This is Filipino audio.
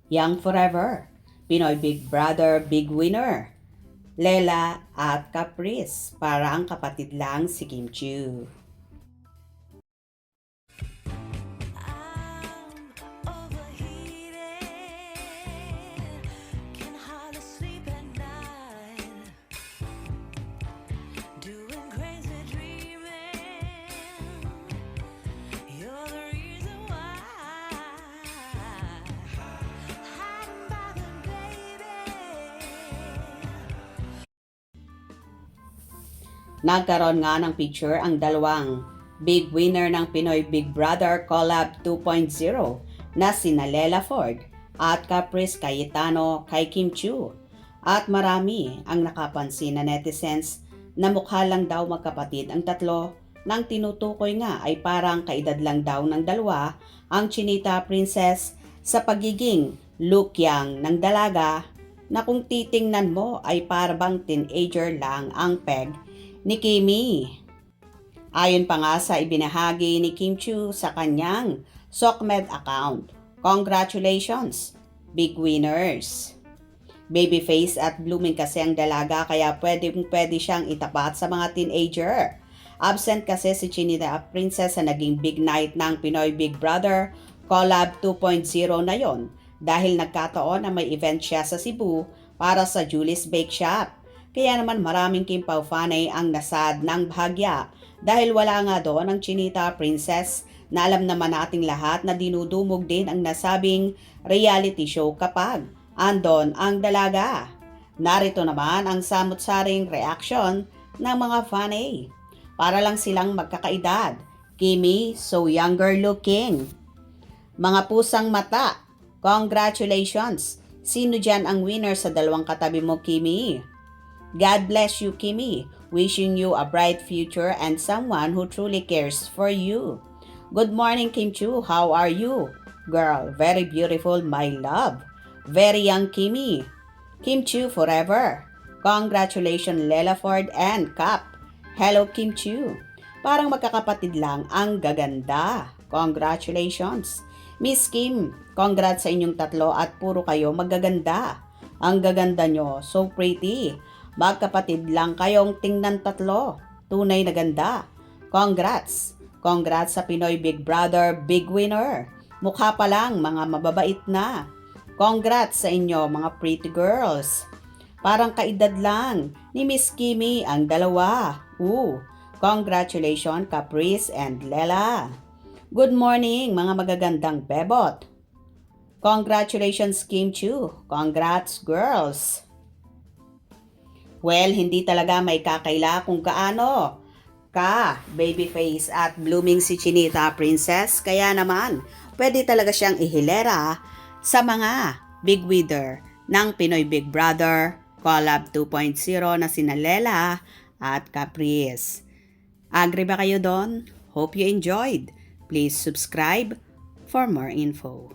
Young Forever, Pinoy Big Brother Big Winner, Lela at Caprice, parang kapatid lang si Kim Chiu. Nagkaroon nga ng picture ang dalawang big winner ng Pinoy Big Brother Collab 2.0 na sina Lela Ford at Caprice Cayetano kay Kim Chiu. At marami ang nakapansin na netizens na mukha lang daw magkapatid ang tatlo nang tinutukoy nga ay parang kaedad lang daw ng dalawa ang Chinita Princess sa pagiging lukyang ng dalaga na kung titingnan mo ay parang teenager lang ang peg ni Kimi. Ayon pa nga sa ibinahagi ni Kim Chiu sa kanyang SOCMED account, congratulations, big winners. Babyface at blooming kasi ang dalaga kaya pwede siyang itapat sa mga teenager. Absent kasi si Chinita Princess sa naging big night ng Pinoy Big Brother Collab 2.0 na yon dahil nagkataon na may event siya sa Cebu para sa Julie's Bake Shop. Kaya naman maraming Kim Pao fanay ang nasad ng bahagya dahil wala nga doon ang Chinita Princess na alam naman nating lahat na dinudumog din ang nasabing reality show kapag andon ang dalaga. Narito naman ang samut-saring reaction ng mga fanay. Para lang silang magkakaedad. Kimi, so younger looking. Mga pusang mata, congratulations! Sino dyan ang winner sa dalawang katabi mo, Kimi? God bless you, Kimi. Wishing you a bright future and someone who truly cares for you. Good morning, Kim Chiu. How are you? Girl, very beautiful, my love. Very young, Kimi. Kim Chiu forever. Congratulations, Lela Ford and Cap. Hello, Kim Chiu. Parang magkakapatid lang ang gaganda. Congratulations. Miss Kim, congrats sa inyong tatlo at puro kayo magaganda. Ang gaganda nyo, so pretty. Magkapatid lang kayong tingnan tatlo. Tunay na ganda. Congrats! Congrats sa Pinoy Big Brother Big Winner. Mukha pa lang mga mababait na. Congrats sa inyo mga pretty girls. Parang kaedad lang ni Miss Kimi ang dalawa. Congratulations Caprice and Lela. Good morning mga magagandang bebot. Congratulations Kim Chiu. Congrats girls. Well, hindi talaga may kakaila kung kaano ka, babyface at blooming si Chinita Princess. Kaya naman, pwede talaga siyang ihilera sa mga big winner ng Pinoy Big Brother Collab 2.0 na sina Lela at Caprice. Agree ba kayo doon? Hope you enjoyed. Please subscribe for more info.